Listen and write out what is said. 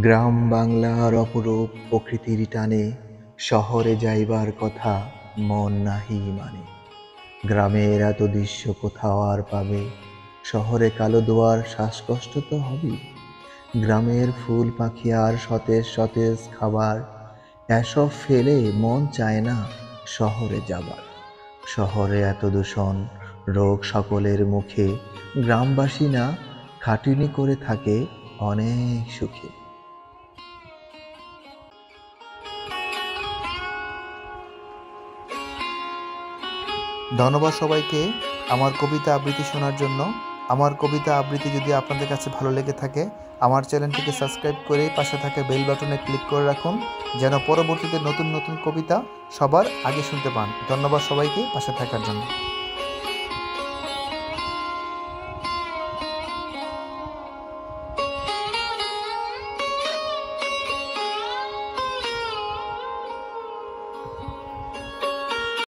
গ্রাম বাংলার অপরূপ প্রকৃতির টানে শহরে যাইবার কথা মন নাহি মানে। গ্রামের এত দৃশ্য কোথাও আর পাবে, শহরে কালো দুয়ার শ্বাসকষ্ট তো হবেই। গ্রামের ফুল পাখি আর সতেজ সতেজ খাবার, এসব ফেলে মন চায় না শহরে যাবার। শহরে এত দূষণ, রোগ সকলের মুখে, গ্রামবাসী না খাটুনি করে থাকে অনেক সুখে। ধন্যবাদ সবাইকে আমার কবিতা আবৃত্তি শোনার জন্য। আমার কবিতা আবৃত্তি যদি আপনাদের কাছে ভালো লেগে থাকে, আমার চ্যানেলটিকে সাবস্ক্রাইব করে পাশে থাকা বেল বাটনে ক্লিক করে রাখুন, যেন পরবর্তীতে নতুন নতুন কবিতা সবার আগে শুনতে পান। ধন্যবাদ সবাইকে পাশে থাকার জন্য।